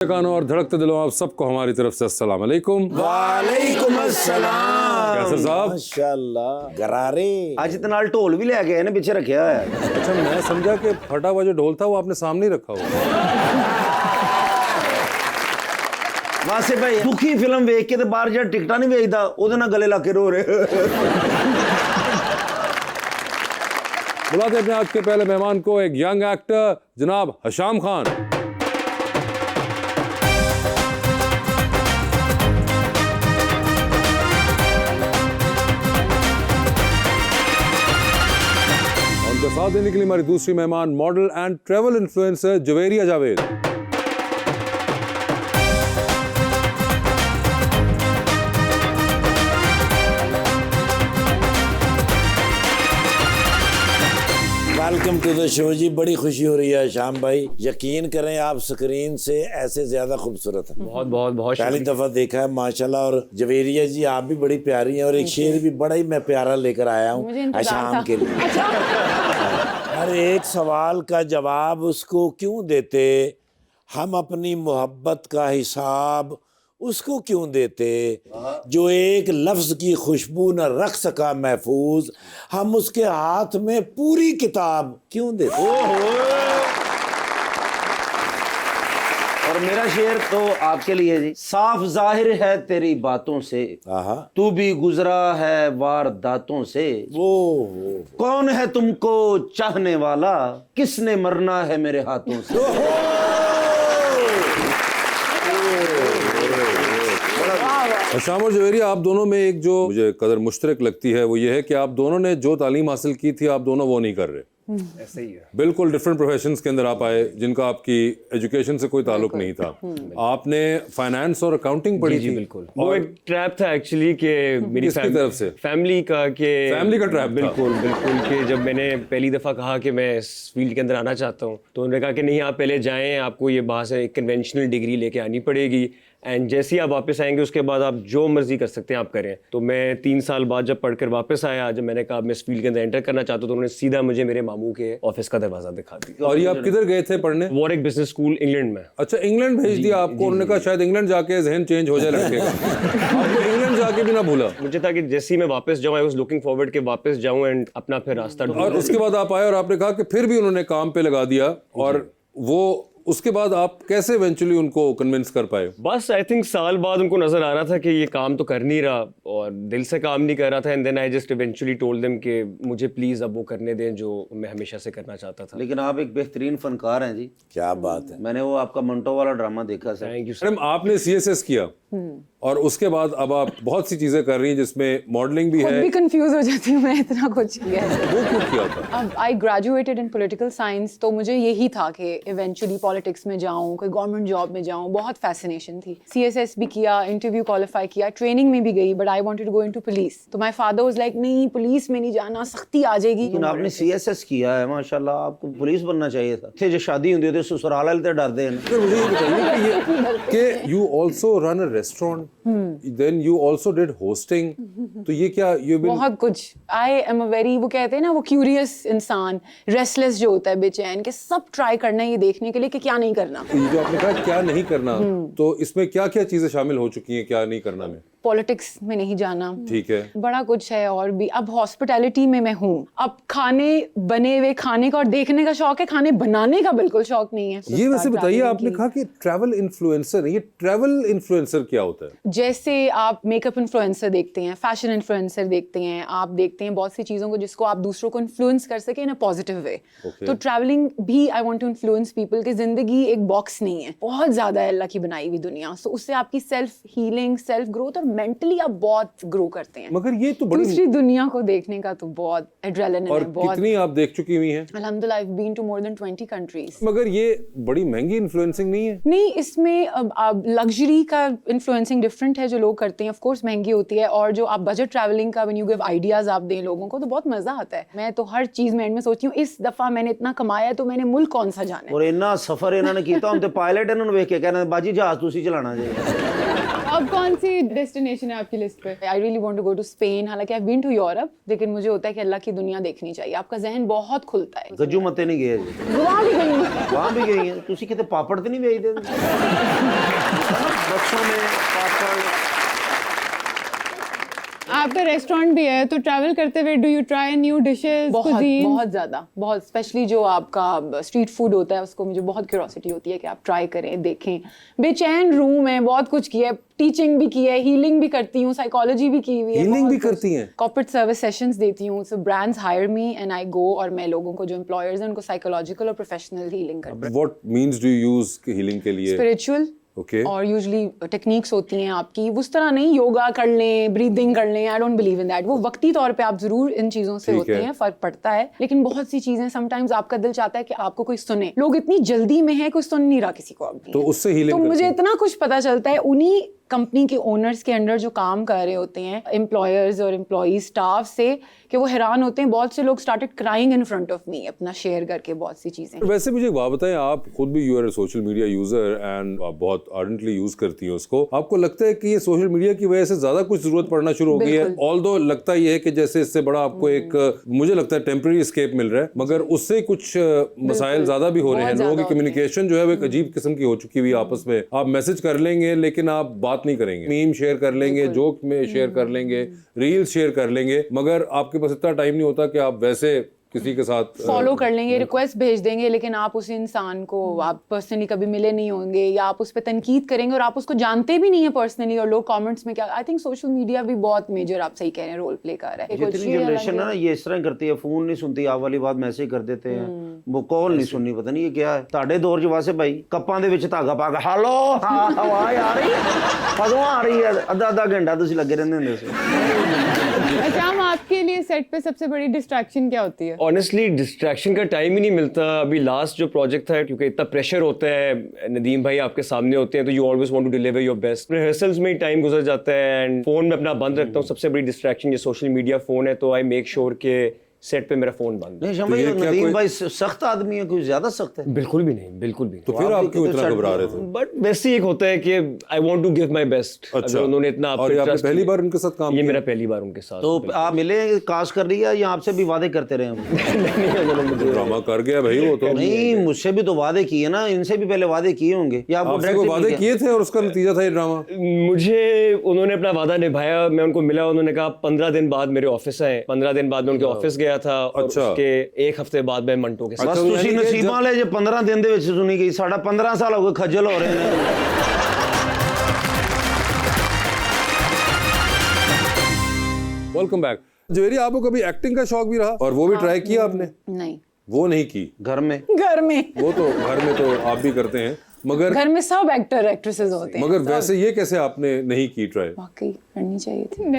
कानों और धड़कते दिलों आप सबको हमारी तरफ से अस्सलाम वालेकुम। वालेकुम अस्सलाम। कैसर साहब? माशाअल्लाह गरारे ਅੱਜ ਤੇ ਨਾਲ ਢੋਲ ਵੀ ਲੈ ਕੇ ਆਏ ਨੇ ਪਿੱਛੇ ਰੱਖਿਆ ਹੋਇਆ ਹੈ। अच्छा, मैं समझा कि फटा हुआ जो ढोल था वो आपने सामने ही रखा हुआ। ਵਾਸੇ ਭਾਈ ਦੁਖੀ ਫਿਲਮ ਵੇਖ ਕੇ ਤੇ ਬਾਹਰ ਜਿਹੜਾ ਟਿਕਟਾਂ ਨਹੀਂ ਵੇਚਦਾ ਉਹਦੇ ਨਾਲ ਗਲੇ ਲਾ ਕੇ ਰੋ ਰਹੇ। बुलाते अपने आज के पहले मेहमान को, एक यंग एक्टर जनाब हशाम खान। उनके साथ देने के लिए हमारी दूसरी मेहमान model and travel influencer Javeria Javed. Welcome to the show ji. बड़ी खुशी हो रही है शाम भाई, यकीन करें आप स्क्रीन से ऐसे ज्यादा खूबसूरत हैं। बहुत बहुत बहुत पहली दफा देखा है माशाल्लाह। और जवेरिया जी आप भी बड़ी प्यारी हैं और एक शेर भी बड़ा ही मैं प्यारा लेकर आया हूँ शाम के लिए। हर एक सवाल का जवाब उसको क्यों देते, हम अपनी मोहब्बत का हिसाब उसको क्यों देते, जो एक लफ्ज की खुशबू न रख सका महफूज, हम उसके हाथ में पूरी किताब क्यों देते। और मेरा शेर तो आपके लिए जी। साफ जाहिर है तेरी बातों से, आहा तू भी गुजरा है वारदातों से, वो कौन है तुमको चाहने वाला, किसने मरना है मेरे हाथों से। हशाम और जवेरिया, आप दोनों में एक जो मुझे कदर मुश्तरक लगती है वो ये है कि आप दोनों ने जो तालीम हासिल की थी आप दोनों वो नहीं कर रहे। ऐसे ही है। बिल्कुल डिफरेंट प्रोफेशंस के अंदर आप आए जिनका आपकी एजुकेशन से कोई ताल्लुक नहीं था। आपने फाइनेंस और अकाउंटिंग पढ़ी थी। बिल्कुल वो एक ट्रैप था एक्चुअली कि मेरी किसकी तरफ से? फैमिली का कि फैमिली का ट्रैप था। बिल्कुल बिल्कुल कि जब मैंने पहली दफ़ा कहा कि मैं इस फील्ड के अंदर आना चाहता हूँ तो उन्होंने कहा कि नहीं आप पहले जाएँ, आपको ये बाहर से एक कन्वेंशनल डिग्री लेके आनी पड़ेगी एंड जैसे ही आप वापस आएंगे उसके बाद आप जो मर्जी कर सकते हैं आप करें। तो मैं 3 साल बाद जब पढ़कर वापस आया, जब मैंने कहा मैं इस फील्ड के अंदर एंटर करना चाहता हूँ तो उन्होंने सीधा मुझे मेरे मामू के ऑफिस का दरवाजा दिखा दिया। और ये आप किधर गए थे पढ़ने? वॉरेक बिजनेस स्कूल इंग्लैंड में। अच्छा, इंग्लैंड भेज दिया आपको। उन्होंने कहा शायद इंग्लैंड जाके जहन चेंज हो जाए लड़के का। आपको इंग्लैंड जाके भी ना भूला। मुझे था कि जैसे ही मैं वापस जाऊँ, आई वाज लुकिंग फॉरवर्ड के वापस जाऊँ एंड अपना फिर रास्ता ढूंढूं। और उसके बाद आप आए और आपने कहा कि फिर भी उन्होंने काम पे लगा दिया। और वो उसके बाद आप कैसे इवेंचुअली उनको कन्विंस कर पाए? बस आई थिंक साल बाद उनको नजर आ रहा था कि ये काम तो कर नहीं रहा और दिल से काम नहीं कर रहा था and then I just eventually told them कि मुझे प्लीज अब वो करने दें जो मैं हमेशा से करना चाहता था। लेकिन आप एक बेहतरीन फनकार हैं जी। क्या बात है। मैंने वो आपका मंटो वाला ड्रामा देखा सर। थैंक यू मैडम, आपने CSS किया और उसके बाद अब आप बहुत सी चीजें कर रही हैं जिसमें मॉडलिंग भी खुद है। भी कंफ्यूज हो जाती हूँ मैं, इतना कुछ किया है। वो क्यों किया था? अब I graduated in political science, तो मुझे यही था कि इवेंचुअली पॉलिटिक्स में जाऊँ, कोई गवर्नमेंट जॉब में जाऊँ, बहुत फैसिनेशन थी। CSS भी किया, इंटरव्यू क्वालिफाई किया, ट्रेनिंग में भी गई, but I wanted to go into police. तो माय फादर वाज लाइक नहीं, पुलिस में नहीं जाना, सख्ती आ जाएगी। लेकिन आपने CSS किया है माशाल्लाह, आपको पुलिस बनना चाहिए था। थे जो शादी होती है ससुराल वाले तो डरते हैं। फिर मुझे ये बताइए कि you also run a restaurant, then you also did hosting, तो ये क्या यू बहुत कुछ। आई एम अ वेरी, वो कहते हैं ना, वो क्यूरियस इंसान, रेस्टलेस जो होता है, बेचैन, के सब ट्राई करना है ये देखने के लिए कि क्या नहीं करना। ये जो आपने कहा क्या नहीं करना, तो इसमें क्या क्या चीजें शामिल हो चुकी हैं क्या नहीं करना में? पॉलिटिक्स में नहीं जाना, ठीक है, बड़ा कुछ है। और भी अब हॉस्पिटैलिटी में मैं हूँ। अब खाने बने हुए खाने का और देखने का शौक है, खाने बनाने का बिल्कुल शौक नहीं है। ये वैसे बताइए, आपने कहा कि ट्रैवल इन्फ्लुएंसर, ये ट्रैवल इन्फ्लुएंसर क्या होता है? जैसे आप मेकअप इन्फ्लुएंसर देखते हैं, फैशन इन्फ्लुएंसर देखते हैं, आप देखते हैं बहुत सी चीज़ों को जिसको आप दूसरों को इन्फ्लुएंस कर सके इन अ पॉजिटिव वे। तो ट्रैवलिंग भी I want to influence people कि जिंदगी एक बॉक्स नहीं है, बहुत ज़्यादा है अल्लाह की बनाई हुई दुनिया। सो उससे आपकी सेल्फ हीलिंग, सेल्फ ग्रोथ और मेंटली आप बहुत ग्रो करते हैं। मगर ये तो बड़ी दूसरी दुनिया को देखने का तो बहुत एड्रेनलिन और है। बहुत कितनी आप देख चुकी हुई हैं? अल्हम्दुलिल्लाह I have been to more than 20 countries. मगर ये बड़ी महंगी इन्फ्लुएंसिंग नहीं है? नहीं, इसमें अब लग्जरी का इन्फ्लुएंसिंग डिफरेंट है जो लोग करते हैं, ऑफ कोर्स महंगी होती है। और जो आप बजट ट्रैवलिंग का व्हेन यू गिव आइडियाज आप दें लोगों को तो बहुत मजा आता है। मैं तो हर चीज में एंड में सोचती हूँ इस दफा मैंने इतना कमाया तो मैंने मुल्क कौन सा जाना है। और इन्ना सफर इन्होंने किया हम तो पायलट इन्होंने वेख के कहना बाजी जहाज तुसी चलाना चाहिए। अब कौन सी डेस्टिनेशन है आपकी लिस्ट पे? I really want to go to Spain. हालांकि आई बीन टू यूरोप, लेकिन मुझे होता है कि अल्लाह की दुनिया देखनी चाहिए. आपका जहन बहुत खुलता है. गज्जू मते नहीं गए जी, वहाँ भी गई हूँ. वहाँ भी गई हैं. तुसी किते पापड़ तो नहीं भेजते बच्चों में पापड़? आपका रेस्टोरेंट भी है, तो ट्रैवल करते हुए do you try new dishes, बहुत कुजीन? बहुत ज़्यादा, बहुत स्पेशली जो आपका स्ट्रीट फूड होता है उसको मुझे बहुत क्यूरोसिटी होती है कि आप ट्राई करें, देखें. बेचैन रूम है, बहुत कुछ किया है, टीचिंग भी की है, हीलिंग भी करती हूँ, साइकोलॉजी भी की हुई है. हीलिंग भी करती हैं? कॉर्पोरेट सर्विस सेशंस देती हूँ. So brands hire me and I go, और मैं लोगों को जो एम्प्लॉयर्स हैं उनको साइकोलॉजिकल और प्रोफेशनल हीलिंग करती हूँ. What means do you use healing के लिए? Spiritual Okay. और यूजली टेक्निक्स होती हैं आपकी, उस तरह नहीं योगा कर लें, ब्रीदिंग कर लें. I don't believe in that. वो वक्ती तौर पे आप जरूर इन चीजों से होते हैं, फर्क पड़ता है. लेकिन बहुत सी चीजें समटाइम्स आपका दिल चाहता है कि आपको कोई सुने. लोग इतनी जल्दी में है, कोई सुन नहीं रहा किसी को अभी. तो उससे हीलिंग तो करती मुझे हैं? इतना कुछ पता चलता है उन्हीं कंपनी के ओनर्स के अंडर जो काम कर रहे होते हैं, एम्प्लॉयर्स और एम्प्लॉई स्टाफ से, कि वो हैरान होते हैं. बहुत से लोग started crying in front of me, अपना शेयर करके बहुत सी चीजें. वैसे मुझे एक बात बताएं, आप खुद भी you are social media user and आप बहुत आर्डेंटली यूज करती हैं उसको. आपको लगता है कि ये सोशल मीडिया की वजह से ज्यादा कुछ जरूरत पड़ना शुरू हो गई है? ऑल्दो लगता ये है कि जैसे इससे बड़ा आपको एक, मुझे लगता है टेम्पररी एस्केप मिल रहा है, मगर उससे कुछ मसाइल ज्यादा भी हो रहे हैं. लोगों की कम्युनिकेशन जो है वो एक अजीब किस्म की हो चुकी हुई आपस में. आप मैसेज कर लेंगे लेकिन आप बात नहीं करेंगे, मीम शेयर कर लेंगे, जोक में शेयर कर लेंगे, रील्स शेयर कर लेंगे, मगर आपके पास इतना टाइम नहीं होता कि आप वैसे किसी के साथ फॉलो कर लेंगे, रिक्वेस्ट भेज देंगे, लेकिन आप उस इंसान को आप पर्सनली कभी मिले नहीं होंगे, या आप उस पर तनकीद करेंगे और आप उसको जानते भी नहीं है पर्सनली, और लोग कमेंट्स में क्या. आई थिंक सोशल मीडिया भी बहुत मेजर, आप सही कह रहे हैं, रोल प्ले कर रहा है. जितनी जनरेशन है ना ये इस तरह करती है, फोन नहीं सुनती, आप वाली बात मैसेज कर देते हैं, वो कॉल नहीं सुननी, पता नहीं ये क्या है. ਤੁਹਾਡੇ ਦੌਰ 'ਚ ਵਾਸੇ ਭਾਈ ਕੱਪਾਂ ਦੇ ਵਿੱਚ ਧਾਗਾ ਪਾ ਕੇ ਹੈਲੋ ਹਾਂ ਆਵਾਜ਼ ਆ ਰਹੀ ਕਦੋਂ ਆ ਰਹੀ ਹੈ, ਅੱਧਾ ਘੰਟਾ ਤੁਸੀਂ ਲੱਗੇ ਰਹਿੰਦੇ ਹੁੰਦੇ ਸੀ. अच्छा, हम आपके लिए सेट पे सबसे बड़ी डिस्ट्रैक्शन क्या होती है? ऑनेस्टली डिस्ट्रैक्शन का टाइम ही नहीं मिलता. अभी लास्ट जो प्रोजेक्ट था, क्योंकि इतना प्रेशर होता है, नदीम भाई आपके सामने होते हैं, तो you always want to deliver your best. Rehearsals में ही टाइम गुजर जाता है एंड फोन में अपना बंद रखता हूँ. सबसे बड़ी डिस्ट्रैक्शन ये सोशल मीडिया फोन है, तो आई मेक श्योर के सेट पे मेरा फोन बंद. नहीं समझ, नदीम भाई सख्त आदमी है, कोई ज्यादा सख्त है? बिल्कुल भी नहीं, बिल्कुल भी नहीं. तो फिर आप क्यों इतना घबरा रहे थे? बट वैसे एक होता है कि I want to give my best. अच्छा, उन्होंने इतना और आपने पहली बार उनके साथ काम ये किया? मेरा पहली बार उनके साथ. तो आप मिले, कास्ट कर लिया, या आपसे भी वादे करते रहे हम? ड्रामा कर गया भाई वो तो. नहीं, मुझसे भी तो वादे किए ना, इनसे भी पहले वादे किए होंगे, या आपको आपसे कोई वादे किए थे और उसका नतीजा था ये ड्रामा? मुझे उन्होंने अपना वादा निभाया. मैं उनको मिला, उन्होंने कहा 15 दिन बाद मेरे ऑफिस आए. 15 दिन बाद मैं उनके ऑफिस गया था, और अच्छा। उसके एक हफ्ते बाद मैं मंटो के साथ. बस ਤੁਸੀਂ ਨਸੀਬਾਂ ਵਾਲੇ ਜੇ 15 ਦਿਨ ਦੇ ਵਿੱਚ ਸੁਣੀ ਗਈ, ਸਾਡਾ 15 ਸਾਲ ਹੋ ਗਏ ਖੱਜਲ ਹੋ ਰਹੇ ਨੇ. Welcome back. जवेरी, आपको कभी एक्टिंग का शौक भी रहा और वो भी ट्राई किया आपने? नहीं. वो नहीं की? घर में घर में, वो तो घर में तो आप भी करते हैं, मगर घर में सब एक्टर एक्ट्रेसेस होते हैं. मगर वैसे ये कैसे आपने नहीं की ट्राई? वाकई करनी चाहिए थी.